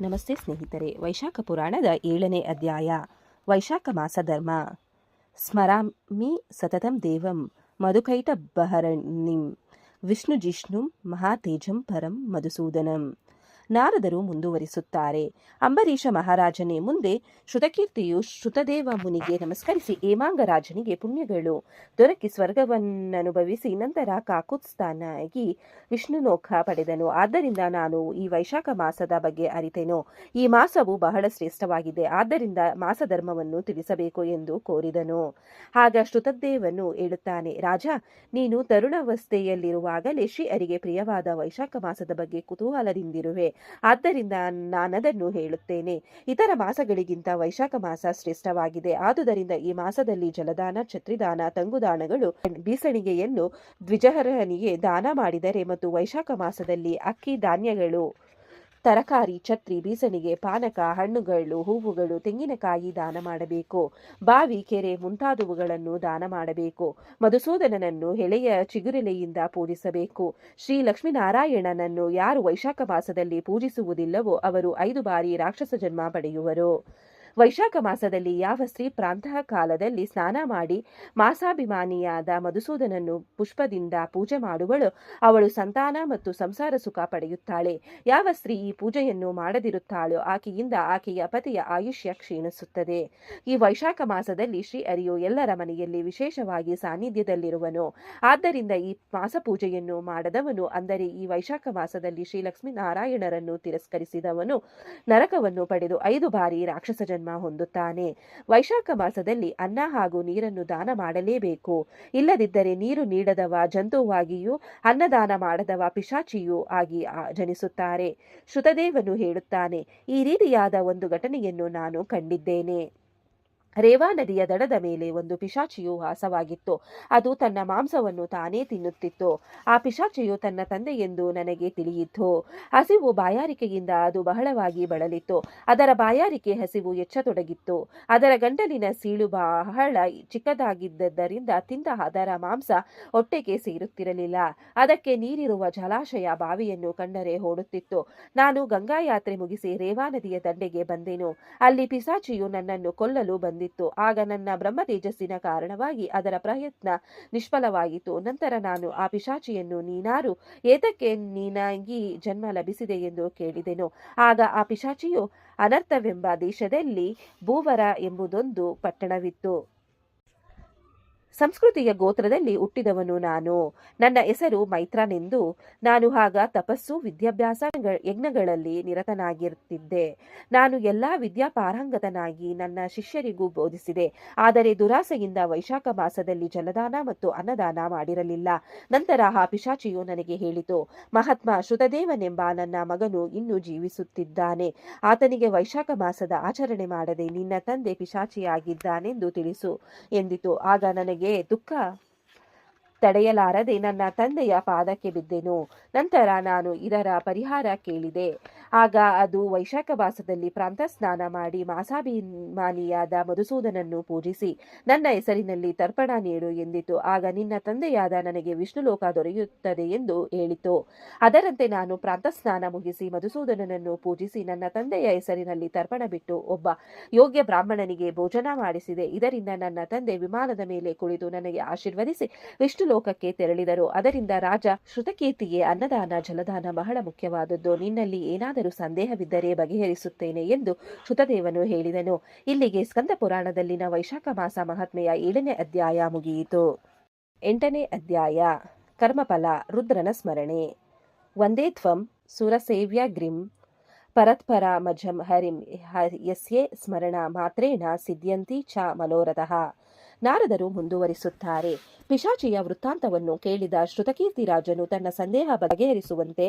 ನಮಸ್ತೆ ಸ್ನೇಹಿತರೆ. ವೈಶಾಖ ಪುರಾಣದ 7ನೇ ಅಧ್ಯಾಯ. ವೈಶಾಖ ಮಾಸ ಧರ್ಮ. ಸ್ಮರಾಮಿ ಸತತಂ ದೇವಂ ಮಧುಕೈಟಭರಣಿಂ ವಿಷ್ಣುಜಿಷ್ಣುಂ ಮಹಾತೇಜಂ ಪರಂ ಮಧುಸೂದನಂ. ನಾರದರು ಮುಂದುವರಿಸುತ್ತಾರೆ. ಅಂಬರೀಷ ಮಹಾರಾಜನೇ, ಮುಂದೆ ಶ್ರುತಕೀರ್ತಿಯು ಶ್ರುತದೇವ ಮುನಿಗೆ ನಮಸ್ಕರಿಸಿ ಹೇಮಾಂಗರಾಜನಿಗೆ ಪುಣ್ಯಗಳು ದೊರಕಿ ಸ್ವರ್ಗವನ್ನನುಭವಿಸಿ ನಂತರ ಕಾಕುತ್ಸ್ಥಾನಾಗಿ ವಿಷ್ಣುಲೋಕ ಪಡೆದನು. ಆದ್ದರಿಂದ ನಾನು ಈ ವೈಶಾಖ ಮಾಸದ ಬಗ್ಗೆ ಅರಿತೆನು. ಈ ಮಾಸವು ಬಹಳ ಶ್ರೇಷ್ಠವಾಗಿದೆ, ಆದ್ದರಿಂದ ಮಾಸ ಧರ್ಮವನ್ನು ತಿಳಿಸಬೇಕು ಎಂದು ಕೋರಿದನು. ಆಗ ಶ್ರುತದೇವನು ಹೇಳುತ್ತಾನೆ, ರಾಜ, ನೀನು ತರುಣಾವಸ್ಥೆಯಲ್ಲಿರುವಾಗಲೇ ಶ್ರೀ ಹರಿಗೆ ಪ್ರಿಯವಾದ ವೈಶಾಖ ಮಾಸದ ಬಗ್ಗೆ ಕುತೂಹಲದಿಂದಿರುವೆ. ಆದ್ದರಿಂದ ನಾನದನ್ನು ಹೇಳುತ್ತೇನೆ. ಇತರ ಮಾಸಗಳಿಗಿಂತ ವೈಶಾಖ ಮಾಸ ಶ್ರೇಷ್ಠವಾಗಿದೆ. ಆದುದರಿಂದ ಈ ಮಾಸದಲ್ಲಿ ಜಲದಾನ, ಛತ್ರಿದಾನ, ತಂಗುದಾನಗಳು, ಬೀಸಣಿಗೆಯನ್ನು ದ್ವಿಜಹರನಿಗೆ ದಾನ ಮಾಡಿದರೆ ಮತ್ತು ವೈಶಾಖ ಮಾಸದಲ್ಲಿ ಅಕ್ಕಿ ಧಾನ್ಯಗಳು, ತರಕಾರಿ, ಛತ್ರಿ, ಬೀಸಣಿಗೆ, ಪಾನಕ, ಹಣ್ಣುಗಳು, ಹೂವುಗಳು, ತೆಂಗಿನಕಾಯಿ ದಾನ ಮಾಡಬೇಕು. ಬಾವಿ, ಕೆರೆ ಮುಂತಾದವುಗಳನ್ನು ದಾನ ಮಾಡಬೇಕು. ಮಧುಸೂದನನನ್ನು ಎಳೆಯ ಚಿಗುರೆಲೆಯಿಂದ ಪೂಜಿಸಬೇಕು. ಶ್ರೀ ಲಕ್ಷ್ಮೀನಾರಾಯಣನನ್ನು ಯಾರು ವೈಶಾಖ ಮಾಸದಲ್ಲಿ ಪೂಜಿಸುವುದಿಲ್ಲವೋ ಅವರು 5 ಬಾರಿ ರಾಕ್ಷಸ ಜನ್ಮ ಪಡೆಯುವರು. ವೈಶಾಖ ಮಾಸದಲ್ಲಿ ಯಾವ ಸ್ತ್ರೀ ಪ್ರಾಂತಃ ಕಾಲದಲ್ಲಿ ಸ್ನಾನ ಮಾಡಿ ಮಾಸಾಭಿಮಾನಿಯಾದ ಮಧುಸೂದನನ್ನು ಪುಷ್ಪದಿಂದ ಪೂಜೆ ಮಾಡುವಳು ಅವಳು ಸಂತಾನ ಮತ್ತು ಸಂಸಾರ ಸುಖ ಪಡೆಯುತ್ತಾಳೆ. ಯಾವ ಸ್ತ್ರೀ ಈ ಪೂಜೆಯನ್ನು ಮಾಡದಿರುತ್ತಾಳೋ ಆಕೆಯಿಂದ ಆಕೆಯ ಪತಿಯ ಆಯುಷ್ಯ ಕ್ಷೀಣಿಸುತ್ತದೆ. ಈ ವೈಶಾಖ ಮಾಸದಲ್ಲಿ ಶ್ರೀ ಹರಿಯು ಎಲ್ಲರ ಮನೆಯಲ್ಲಿ ವಿಶೇಷವಾಗಿ ಸಾನ್ನಿಧ್ಯದಲ್ಲಿರುವನು. ಆದ್ದರಿಂದ ಈ ಮಾಸ ಪೂಜೆಯನ್ನು ಮಾಡದವನು, ಅಂದರೆ ಈ ವೈಶಾಖ ಮಾಸದಲ್ಲಿ ಶ್ರೀ ಲಕ್ಷ್ಮೀನಾರಾಯಣರನ್ನು ತಿರಸ್ಕರಿಸಿದವನು ನರಕವನ್ನು ಪಡೆದು 5 ಬಾರಿ ರಾಕ್ಷಸ ಜನ್ಮ ಹೊಂದುತ್ತಾನೆ. ವೈಶಾಖ ಮಾಸದಲ್ಲಿ ಅನ್ನ ಹಾಗೂ ನೀರನ್ನು ದಾನ ಮಾಡಲೇಬೇಕು. ಇಲ್ಲದಿದ್ದರೆ ನೀರು ನೀಡದವ ಜಂತುವಾಗಿಯೂ ಅನ್ನದಾನ ಮಾಡದವ ಪಿಶಾಚಿಯೂ ಆಗಿ ಜನಿಸುತ್ತಾರೆ. ಶ್ರುತದೇವನು ಹೇಳುತ್ತಾನೆ, ಈ ರೀತಿಯಾದ ಒಂದು ಘಟನೆಯನ್ನು ನಾನು ಕಂಡಿದ್ದೇನೆ. ರೇವಾ ನದಿಯ ದಡದ ಮೇಲೆ ಒಂದು ಪಿಶಾಚಿಯು ವಾಸವಾಗಿತ್ತು. ಅದು ತನ್ನ ಮಾಂಸವನ್ನು ತಾನೇ ತಿನ್ನುತ್ತಿತ್ತು. ಆ ಪಿಶಾಚಿಯು ತನ್ನ ತಂದೆ ಎಂದು ನನಗೆ ತಿಳಿಯಿತು. ಹಸಿವು ಬಾಯಾರಿಕೆಯಿಂದ ಅದು ಬಹಳವಾಗಿ ಬಳಲಿತ್ತು. ಅದರ ಬಾಯಾರಿಕೆ ಹಸಿವು ಹೆಚ್ಚತೊಡಗಿತ್ತು. ಅದರ ಗಂಟಲಿನ ಸೀಳು ಬಹಳ ಚಿಕ್ಕದಾಗಿದ್ದರಿಂದ ತಿಂದ ಅದರ ಮಾಂಸ ಹೊಟ್ಟೆಗೆ ಸೇರುತ್ತಿರಲಿಲ್ಲ. ಅದಕ್ಕೆ ನೀರಿರುವ ಜಲಾಶಯ, ಬಾವಿಯನ್ನು ಕಂಡರೆ ಓಡುತ್ತಿತ್ತು. ನಾನು ಗಂಗಾ ಯಾತ್ರೆ ಮುಗಿಸಿ ರೇವಾ ನದಿಯ ದಂಡೆಗೆ ಬಂದೆನು. ಅಲ್ಲಿ ಪಿಶಾಚಿಯು ನನ್ನನ್ನು ಕೊಲ್ಲಲು ಬಂದಿತ್ತು. ಆಗ ನನ್ನ ಬ್ರಹ್ಮ ತೇಜಸ್ಸಿನ ಕಾರಣವಾಗಿ ಅದರ ಪ್ರಯತ್ನ ನಿಷ್ಫಲವಾಯಿತು. ನಂತರ ನಾನು ಆ ಪಿಶಾಚಿಯನ್ನು, ನೀನಾರು, ಏತಕ್ಕೆ ನೀನಾಗಿ ಜನ್ಮ ಲಭಿಸಿದೆ ಎಂದು ಕೇಳಿದೆನು. ಆಗ ಆ ಪಿಶಾಚಿಯು, ಅನರ್ಥವೆಂಬ ದೇಶದಲ್ಲಿ ಭೂವರ ಎಂಬುದೊಂದು ಪಟ್ಟಣವಿತ್ತು. ಸಂಸ್ಕೃತಿಯ ಗೋತ್ರದಲ್ಲಿ ಹುಟ್ಟಿದವನು ನಾನು. ನನ್ನ ಹೆಸರು ಮೈತ್ರನೆಂದು. ನಾನು ಆಗ ತಪಸ್ಸು, ವಿದ್ಯಾಭ್ಯಾಸ, ಯಜ್ಞಗಳಲ್ಲಿ ನಿರತನಾಗಿರುತ್ತಿದ್ದೆ. ನಾನು ಎಲ್ಲಾ ವಿದ್ಯಾಪಾರಂಗತನಾಗಿ ನನ್ನ ಶಿಷ್ಯರಿಗೂ ಬೋಧಿಸಿದೆ. ಆದರೆ ದುರಾಸೆಯಿಂದ ವೈಶಾಖ ಮಾಸದಲ್ಲಿ ಜಲದಾನ ಮತ್ತು ಅನ್ನದಾನ ಮಾಡಿರಲಿಲ್ಲ. ನಂತರ ಆ ಪಿಶಾಚಿಯು ನನಗೆ ಹೇಳಿತು, ಮಹಾತ್ಮ ಶ್ರುತದೇವನೆಂಬ ನನ್ನ ಮಗನು ಇನ್ನೂ ಜೀವಿಸುತ್ತಿದ್ದಾನೆ. ಆತನಿಗೆ ವೈಶಾಖ ಮಾಸದ ಆಚರಣೆ ಮಾಡದೆ ನಿನ್ನ ತಂದೆ ಪಿಶಾಚಿಯಾಗಿದ್ದಾನೆಂದು ತಿಳಿಸು ಎಂದಿತು. ಆಗ ನನಗೆ ದುಃಖ ತಡೆಯಲಾರದೆ ನನ್ನ ತಂದೆಯ ಪಾದಕ್ಕೆ ಬಿದ್ದೆನು. ನಂತರ ನಾನು ಇದರ ಪರಿಹಾರ ಕೇಳಿದೆ. ಆಗ ಅದು ವೈಶಾಖ ಮಾಸದಲ್ಲಿ ಪ್ರಾಂತ ಸ್ನಾನ ಮಾಡಿ ಮಾಸಾಭಿಮಾನಿಯಾದ ಮಧುಸೂದನನ್ನು ಪೂಜಿಸಿ ನನ್ನ ಹೆಸರಿನಲ್ಲಿ ತರ್ಪಣ ನೀಡು ಎಂದಿತು. ಆಗ ನಿನ್ನ ತಂದೆಯಾದ ನನಗೆ ವಿಷ್ಣುಲೋಕ ದೊರೆಯುತ್ತದೆ ಎಂದು ಹೇಳಿತು. ಅದರಂತೆ ನಾನು ಪ್ರಾಂತ ಸ್ನಾನ ಮುಗಿಸಿ ಮಧುಸೂದನನನ್ನು ಪೂಜಿಸಿ ನನ್ನ ತಂದೆಯ ಹೆಸರಿನಲ್ಲಿ ತರ್ಪಣ ಬಿಟ್ಟು ಒಬ್ಬ ಯೋಗ್ಯ ಬ್ರಾಹ್ಮಣನಿಗೆ ಭೋಜನ ಮಾಡಿಸಿದೆ. ಇದರಿಂದ ನನ್ನ ತಂದೆ ವಿಮಾನದ ಮೇಲೆ ಕುಳಿತು ನನಗೆ ಆಶೀರ್ವದಿಸಿ ವಿಷ್ಣು ಲೋಕಕ್ಕೆ ತೆರಳಿದರು. ಅದರಿಂದ ರಾಜ ಶ್ರುತಕೀರ್ತಿಗೆ ಅನ್ನದಾನ, ಜಲದಾನ ಬಹಳ ಮುಖ್ಯವಾದದ್ದು. ನಿನ್ನಲ್ಲಿ ಏನಾದರೂ ಸಂದೇಹವಿದ್ದರೆ ಬಗೆಹರಿಸುತ್ತೇನೆ ಎಂದು ಶ್ರುತದೇವನು ಹೇಳಿದನು. ಇಲ್ಲಿಗೆ ಸ್ಕಂದ ಪುರಾಣದಲ್ಲಿನ ವೈಶಾಖ ಮಾಸ ಮಹಾತ್ಮೆಯ 7ನೇ ಅಧ್ಯಾಯ ಮುಗಿಯಿತು. 8ನೇ ಅಧ್ಯಾಯ. ಕರ್ಮಫಲ. ರುದ್ರನ ಸ್ಮರಣೆ. ವಂದೇ ತ್ವಂ ಸುರಸೇವ್ಯಗ್ರಿಂ ಪರತ್ಪರ ಮಜಂ ಹರಿಂ ಯಸ್ಯೆ ಸ್ಮರಣ ಮಾತ್ರೇಣ ಸಿದ್ಧ್ಯಂತಿ ಚ ಮನೋರಥಃ. ನಾರದರು ಮುಂದುವರಿಸುತ್ತಾರೆ. ಪಿಶಾಚಿಯ ವೃತ್ತಾಂತವನ್ನು ಕೇಳಿದ ಶ್ರುತಕೀರ್ತಿ ರಾಜನು ತನ್ನ ಸಂದೇಹ ಬಗೆಹರಿಸುವಂತೆ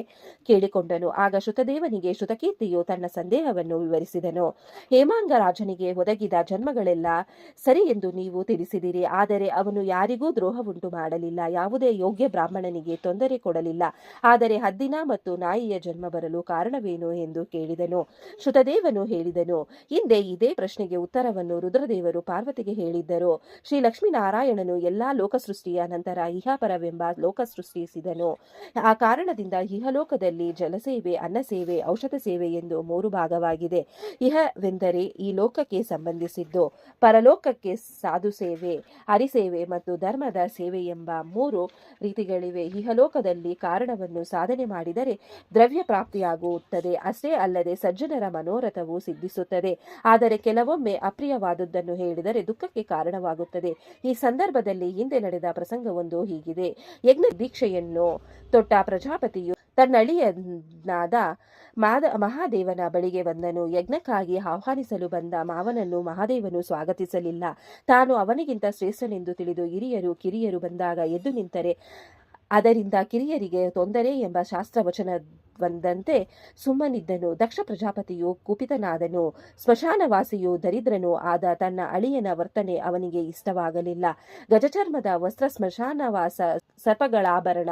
ಕೇಳಿಕೊಂಡನು. ಆಗ ಶ್ರುತದೇವನಿಗೆ ಶ್ರುತಕೀರ್ತಿಯು ತನ್ನ ಸಂದೇಹವನ್ನು ವಿವರಿಸಿದನು. ಹೇಮಾಂಗ ರಾಜನಿಗೆ ಒದಗಿದ ಜನ್ಮಗಳೆಲ್ಲ ಸರಿ ಎಂದು ನೀವು ತಿಳಿಸಿದಿರಿ. ಆದರೆ ಅವನು ಯಾರಿಗೂ ದ್ರೋಹವುಂಟು ಮಾಡಲಿಲ್ಲ, ಯಾವುದೇ ಯೋಗ್ಯ ಬ್ರಾಹ್ಮಣನಿಗೆ ತೊಂದರೆ ಕೊಡಲಿಲ್ಲ. ಆದರೆ ಹದ್ದಿನ ಮತ್ತು ನಾಯಿಯ ಜನ್ಮ ಬರಲು ಕಾರಣವೇನು ಎಂದು ಕೇಳಿದನು. ಶ್ರುತದೇವನು ಹೇಳಿದನು, ಹಿಂದೆ ಇದೇ ಪ್ರಶ್ನೆಗೆ ಉತ್ತರವನ್ನು ರುದ್ರದೇವರು ಪಾರ್ವತಿಗೆ ಹೇಳಿದ್ದರು. ಶ್ರೀ ಲಕ್ಷ್ಮೀನಾರಾಯಣನು ಎಲ್ಲಾ ಲೋಕಸೃಷ್ಟಿಯ ನಂತರ ಇಹಪರವೆಂಬ ಲೋಕ ಸೃಷ್ಟಿಸಿದನು. ಆ ಕಾರಣದಿಂದ ಇಹಲೋಕದಲ್ಲಿ ಜಲಸೇವೆ, ಅನ್ನಸೇವೆ, ಔಷಧ ಸೇವೆ ಎಂದು 3 ಭಾಗವಾಗಿದೆ. ಇಹವೆಂದರೆ ಈ ಲೋಕಕ್ಕೆ ಸಂಬಂಧಿಸಿದ್ದು, ಪರಲೋಕಕ್ಕೆ ಸಾಧು ಸೇವೆ, ಹರಿಸೇವೆ ಮತ್ತು ಧರ್ಮದ ಸೇವೆ ಎಂಬ 3 ರೀತಿಗಳಿವೆ. ಇಹಲೋಕದಲ್ಲಿ ಕಾರಣವನ್ನು ಸಾಧನೆ ಮಾಡಿದರೆ ದ್ರವ್ಯ ಪ್ರಾಪ್ತಿಯಾಗುತ್ತದೆ. ಅಷ್ಟೇ ಅಲ್ಲದೆ ಸಜ್ಜನರ ಮನೋರಥವು ಸಿದ್ಧಿಸುತ್ತದೆ. ಆದರೆ ಕೆಲವೊಮ್ಮೆ ಅಪ್ರಿಯವಾದುದನ್ನು ಹೇಳಿದರೆ ದುಃಖಕ್ಕೆ ಕಾರಣವಾಗುತ್ತದೆ. ಈ ಸಂದರ್ಭದಲ್ಲಿ ಹಿಂದೆ ನಡೆದ ಪ್ರಸಂಗವೊಂದು ಹೀಗಿದೆ. ಯಜ್ಞ ದೀಕ್ಷೆಯನ್ನು ತೊಟ್ಟ ಪ್ರಜಾಪತಿಯು ತನ್ನಳಿಯನಾದ ಮಹಾದೇವನ ಬಳಿಗೆ ಬಂದನು. ಯಜ್ಞಕ್ಕಾಗಿ ಆಹ್ವಾನಿಸಲು ಬಂದ ಮಾವನನ್ನು ಮಹಾದೇವನು ಸ್ವಾಗತಿಸಲಿಲ್ಲ. ತಾನು ಅವನಿಗಿಂತ ಶ್ರೇಷ್ಠನೆಂದು ತಿಳಿದು ಹಿರಿಯರು ಕಿರಿಯರು ಬಂದಾಗ ಎದ್ದು ನಿಂತರೆ ಅದರಿಂದ ಕಿರಿಯರಿಗೆ ತೊಂದರೆ ಎಂಬ ಶಾಸ್ತ್ರವಚನವಂದಂತೆ ಸುಮ್ಮನಿದ್ದನು. ದಕ್ಷ ಪ್ರಜಾಪತಿಯು ಕುಪಿತನಾದನು. ಸ್ಮಶಾನವಾಸಿಯು ದರಿದ್ರನೂ ಆದ ತನ್ನ ಅಳಿಯನ ವರ್ತನೆ ಅವನಿಗೆ ಇಷ್ಟವಾಗಲಿಲ್ಲ. ಗಜಚರ್ಮದ ವಸ್ತ್ರ, ಸ್ಮಶಾನವಾಸ, ಸರ್ಪಗಳ ಆಭರಣ,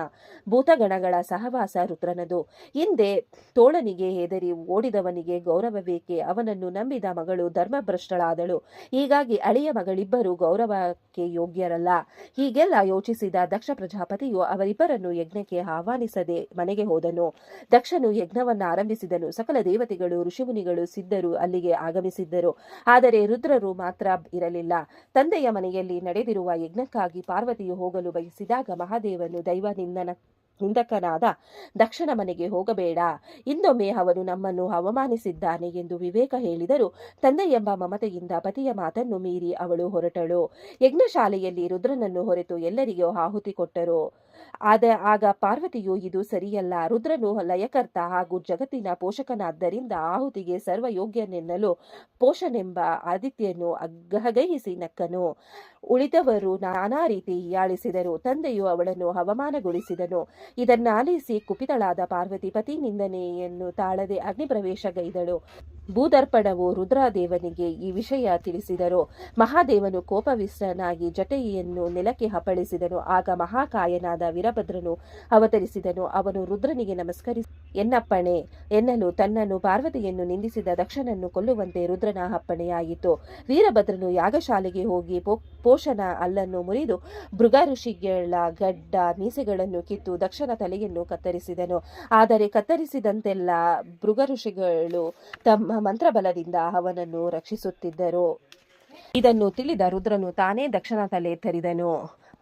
ಭೂತಗಣಗಳ ಸಹವಾಸ ರುದ್ರನದು. ಹಿಂದೆ ತೋಳನಿಗೆ ಹೆದರಿ ಓಡಿದವನಿಗೆ ಗೌರವ ಬೇಕೆ? ಅವನನ್ನು ನಂಬಿದ ಮಗಳು ಧರ್ಮಭ್ರಷ್ಟಳಾದಳು. ಹೀಗಾಗಿ ಅಳಿಯ ಮಗಳಿಬ್ಬರು ಗೌರವಕ್ಕೆ ಯೋಗ್ಯರಲ್ಲ. ಹೀಗೆಲ್ಲ ಯೋಚಿಸಿದ ದಕ್ಷ ಪ್ರಜಾಪತಿಯು ಅವರಿಬ್ಬರನ್ನು ಯಜ್ಞಕ್ಕೆ ಆಹ್ವಾನಿಸದೆ ಮನೆಗೆ ಹೋದನು. ದಕ್ಷನು ಯಜ್ಞವನ್ನು ಆರಂಭಿಸಿದನು. ಸಕಲ ದೇವತೆಗಳು, ಋಷಿಮುನಿಗಳು, ಸಿದ್ಧರು ಅಲ್ಲಿಗೆ ಆಗಮಿಸಿದ್ದರು. ಆದರೆ ರುದ್ರರು ಮಾತ್ರ ಇರಲಿಲ್ಲ. ತಂದೆಯ ಮನೆಯಲ್ಲಿ ನಡೆದಿರುವ ಯಜ್ಞಕ್ಕಾಗಿ ಪಾರ್ವತಿಯು ಹೋಗಲು ಬಯಸಿದಾಗ ಮಹಾದೇವನು ದೈವ ನಿಂದಕನಾದ ದಕ್ಷನ ಮನೆಗೆ ಹೋಗಬೇಡ, ಇಂದೊಮ್ಮೆ ಅವನು ನಮ್ಮನ್ನು ಅವಮಾನಿಸಿದ್ದಾನೆ ಎಂದು ವಿವೇಕ ಹೇಳಿದರು. ತಂದೆ ಎಂಬ ಮಮತೆಯಿಂದ ಪತಿಯ ಮಾತನ್ನು ಮೀರಿ ಅವಳು ಹೊರಟಳು. ಯಜ್ಞಶಾಲೆಯಲ್ಲಿ ರುದ್ರನನ್ನು ಹೊರತು ಎಲ್ಲರಿಗೂ ಆಹುತಿ ಕೊಟ್ಟರು. ಆಗ ಪಾರ್ವತಿಯು ಇದು ಸರಿಯಲ್ಲ, ರುದ್ರನು ಲಯಕರ್ತ ಹಾಗೂ ಜಗತ್ತಿನ ಪೋಷಕನಾದ್ದರಿಂದ ಆಹುತಿಗೆ ಸರ್ವಯೋಗ್ಯನೆನ್ನಲು ಪೋಷನೆಂಬ ಆದಿತ್ಯನು ಗಹಗಹಿಸಿ ನಕ್ಕನು. ಉಳಿದವರು ನಾನಾ ರೀತಿ ಹೀಯಾಳಿಸಿದರು. ತಂದೆಯು ಅವಳನ್ನು ಅವಮಾನಗೊಳಿಸಿದನು. ಇದನ್ನಾಲಿಸಿ ಕುಪಿತಳಾದ ಪಾರ್ವತಿ ಪತಿ ನಿಂದನೆಯನ್ನು ತಾಳದೆ ಅಗ್ನಿಪ್ರವೇಶಗೈದಳು. ಭೂದರ್ಪಣವು ರುದ್ರದೇವನಿಗೆ ಈ ವಿಷಯ ತಿಳಿಸಿದರು. ಮಹಾದೇವನು ಕೋಪವಿಷ್ಟನಾಗಿ ಜಟೆಯನ್ನು ನೆಲಕ್ಕೆ ಅಪ್ಪಳಿಸಿದನು. ಆಗ ಮಹಾಕಾಯನಾದ ವೀರಭದ್ರನು ಅವತರಿಸಿದನು. ಅವನು ರುದ್ರನಿಗೆ ನಮಸ್ಕರಿಸಿ ಎನ್ನಪ್ಪಣೆ ಎನ್ನಲು ತನ್ನನ್ನು ಪಾರ್ವತಿಯನ್ನು ನಿಂದಿಸಿದ ದಕ್ಷನನ್ನು ಕೊಲ್ಲುವಂತೆ ರುದ್ರನ ಅಪ್ಪಣೆಯಾಯಿತು. ವೀರಭದ್ರನು ಯಾಗಶಾಲೆಗೆ ಹೋಗಿ ಪೋಷನ ಹಲ್ಲನ್ನು ಮುರಿದು ಭೃಗ ಋಷಿಗಳ ಗಡ್ಡ ಮೀಸೆಗಳನ್ನು ಕಿತ್ತು ದಕ್ಷನ ತಲೆಯನ್ನು ಕತ್ತರಿಸಿದನು. ಆದರೆ ಕತ್ತರಿಸಿದಂತೆಲ್ಲ ಭೃಗ ಋಷಿಗಳು ತಮ್ಮ ಮಂತ್ರಬಲದಿಂದ ಅವನನ್ನು ರಕ್ಷಿಸುತ್ತಿದ್ದರು. ಇದನ್ನು ತಿಳಿದ ರುದ್ರನು ತಾನೇ ದಕ್ಷನ ತಲೆ ತರಿದನು.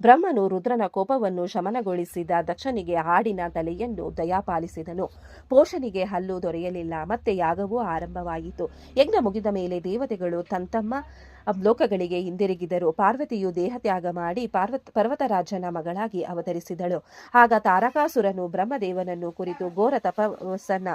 ಬ್ರಹ್ಮನು ರುದ್ರನ ಕೋಪವನ್ನು ಶಮನಗೊಳಿಸಿದ ದಕ್ಷನಿಗೆ ಆಡಿನ ತಲೆಯನ್ನು ದಯಾಪಾಲಿಸಿದನು. ಪೋಷನಿಗೆ ಹಲ್ಲು ದೊರೆಯಲಿಲ್ಲ. ಮತ್ತೆ ಯಾಗವೂ ಆರಂಭವಾಯಿತು. ಯಜ್ಞ ಮುಗಿದ ಮೇಲೆ ದೇವತೆಗಳು ತಮ್ಮ ಲೋಕಗಳಿಗೆ ಹಿಂದಿರುಗಿದರು. ಪಾರ್ವತಿಯು ದೇಹತ್ಯಾಗ ಮಾಡಿ ಪರ್ವತರಾಜನ ಮಗಳಾಗಿ ಅವತರಿಸಿದಳು. ಆಗ ತಾರಕಾಸುರನು ಬ್ರಹ್ಮದೇವನನ್ನು ಕುರಿತು ಘೋರ ತಪಸ್ಸನ್ನ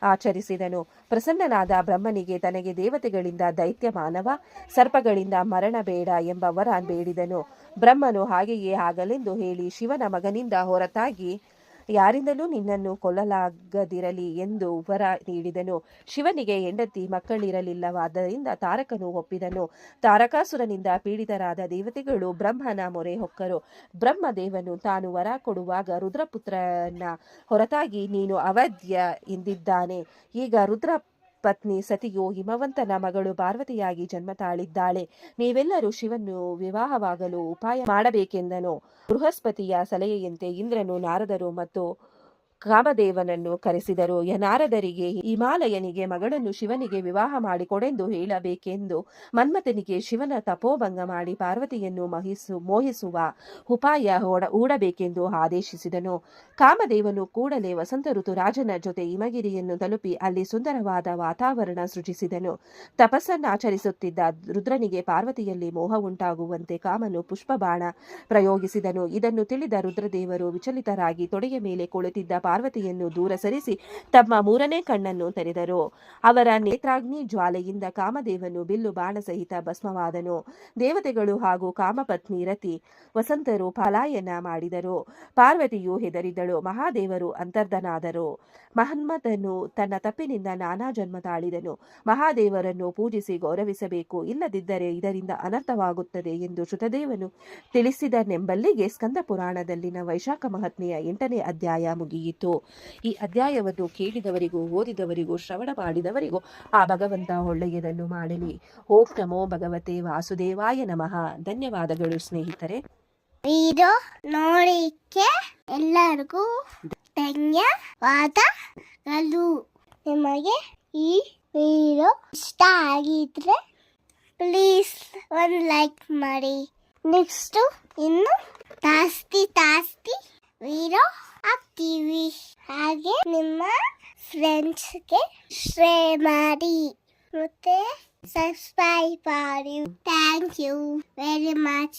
ಆಚರಿಸಿದನು. ಪ್ರಸನ್ನನಾದ ಬ್ರಹ್ಮನಿಗೆ ತನಗೆ ದೇವತೆಗಳಿಂದ ದೈತ್ಯ ಮಾನವ, ಸರ್ಪಗಳಿಂದ ಮರಣ ಬೇಡ ಎಂಬ ವರ ಬೇಡಿದನು. ಬ್ರಹ್ಮನು ಹಾಗೆಯೇ ಆಗಲೆಂದು ಹೇಳಿ ಶಿವನ ಮಗನಿಂದ ಹೊರತಾಗಿ ಯಾರಿಂದಲೂ ನಿನ್ನನ್ನು ಕೊಲ್ಲಲಾಗದಿರಲಿ ಎಂದು ವರ ನೀಡಿದನು. ಶಿವನಿಗೆ ಹೆಂಡತಿ ಮಕ್ಕಳಿರಲಿಲ್ಲವಾದ್ದರಿಂದ ತಾರಕನು ಒಪ್ಪಿದನು. ತಾರಕಾಸುರನಿಂದ ಪೀಡಿತರಾದ ದೇವತೆಗಳು ಬ್ರಹ್ಮನ ಮೊರೆ ಹೊಕ್ಕರು. ಬ್ರಹ್ಮದೇವನು ತಾನು ವರ ಕೊಡುವಾಗ ರುದ್ರಪುತ್ರನ ಹೊರತಾಗಿ ನೀನು ಅವಧ್ಯ ಎಂದಿದ್ದಾನೆ. ಈಗ ರುದ್ರ ಪತ್ನಿ ಸತಿಯು ಹಿಮವಂತನ ಮಗಳು ಪಾರ್ವತಿಯಾಗಿ ಜನ್ಮ ತಾಳಿದ್ದಾಳೆ. ನೀವೆಲ್ಲರೂ ಶಿವನ್ನು ವಿವಾಹವಾಗಲು ಉಪಾಯ ಮಾಡಬೇಕೆಂದನು. ಬೃಹಸ್ಪತಿಯ ಸಲಹೆಯಂತೆ ಇಂದ್ರನು, ನಾರದರು ಮತ್ತು ಕಾಮದೇವನನ್ನು ಕರೆಸಿದರು. ನಾರದರಿಗೆ ಹಿಮಾಲಯನಿಗೆ ಮಗಳನ್ನು ಶಿವನಿಗೆ ವಿವಾಹ ಮಾಡಿಕೊಡೆಂದು ಹೇಳಬೇಕೆಂದು ಮನ್ಮಥನಿಗೆ ಶಿವನ ತಪೋಭಂಗ ಮಾಡಿ ಪಾರ್ವತಿಯನ್ನು ಮೋಹಿಸುವ ಉಪಾಯ ಹೂಡಬೇಕೆಂದು ಆದೇಶಿಸಿದನು. ಕಾಮದೇವನು ಕೂಡಲೇ ವಸಂತ ಋತು ರಾಜನ ಜೊತೆ ಹಿಮಗಿರಿಯನ್ನು ತಲುಪಿ ಅಲ್ಲಿ ಸುಂದರವಾದ ವಾತಾವರಣ ಸೃಜಿಸಿದನು. ತಪಸ್ಸನ್ನಾಚರಿಸುತ್ತಿದ್ದ ರುದ್ರನಿಗೆ ಪಾರ್ವತಿಯಲ್ಲಿ ಮೋಹ ಉಂಟಾಗುವಂತೆ ಕಾಮನು ಪುಷ್ಪಬಾಣ ಪ್ರಯೋಗಿಸಿದನು. ಇದನ್ನು ತಿಳಿದ ರುದ್ರದೇವರು ವಿಚಲಿತರಾಗಿ ತೊಡೆಯ ಮೇಲೆ ಕುಳಿತಿದ್ದ ಪಾರ್ವತಿಯನ್ನು ದೂರ ಸರಿಸಿ ತಮ್ಮ 3ನೇ ಕಣ್ಣನ್ನು ತೆರೆದರು. ಅವರ ನೇತ್ರಾಗ್ನಿ ಜ್ವಾಲೆಯಿಂದ ಕಾಮದೇವನು ಬಿಲ್ಲು ಬಾಣ ಸಹಿತ ಭಸ್ಮವಾದನು. ದೇವತೆಗಳು ಹಾಗೂ ಕಾಮಪತ್ನಿ ರತಿ ವಸಂತರು ಪಲಾಯನ ಮಾಡಿದರು. ಪಾರ್ವತಿಯು ಹೆದರಿದಳು. ಮಹಾದೇವರು ಅಂತರ್ಧನಾದರು. ಮನ್ಮಥನು ತನ್ನ ತಪ್ಪಿನಿಂದ ನಾನಾ ಜನ್ಮ ತಾಳಿದನು. ಮಹಾದೇವರನ್ನು ಪೂಜಿಸಿ ಗೌರವಿಸಬೇಕು, ಇಲ್ಲದಿದ್ದರೆ ಇದರಿಂದ ಅನರ್ಥವಾಗುತ್ತದೆ ಎಂದು ಶ್ರುತದೇವನು ತಿಳಿಸಿದನೆಂಬಲ್ಲಿಗೆ ಸ್ಕಂದ ಪುರಾಣದಲ್ಲಿನ ವೈಶಾಖ ಮಹಾತ್ಮೆಯ 8ನೇ ಅಧ್ಯಾಯ ಮುಗಿಯಿತು. ಆಯಿತು. ಈ ಅಧ್ಯಾಯವನ್ನು ಕೇಳಿದವರಿಗೂ ಓದಿದವರಿಗೂ ಶ್ರವಣ ಮಾಡಿದವರಿಗೂ ಆ ಭಗವಂತ ಒಳ್ಳೆಯದನ್ನು ಮಾಡಲಿ. ಓಂ ನಮೋ ಭಗವತೆ ವಾಸುದೇವಾಯ ನಮಃ. ಧನ್ಯವಾದಗಳು ಸ್ನೇಹಿತರೆ. ವಿಡಿಯೋ ನೋಡಿಕ್ಕೆ ಎಲ್ಲರಿಗೂ ಧನ್ಯವಾದಗಳು. ನಿಮಗೆ ಈ ವಿಡಿಯೋ ಇಷ್ಟ ಆಗಿದ್ರೆ ಪ್ಲೀಸ್ ಒಂದು ಲೈಕ್ ಮಾಡಿ. ನೆಕ್ಸ್ಟ್ ಇನ್ನು ಜಾಸ್ತಿ ವಿಡಿಯೋ ಹಾಕ್ತೀವಿ. ಹಾಗೆ ನಿಮ್ಮ ಫ್ರೆಂಡ್ಸ್ಗೆ ಶೇರ್ ಮಾಡಿ ಮತ್ತೆ ಸಬ್ಸ್ಕ್ರೈಬ್ ಮಾಡಿ. Thank you very much.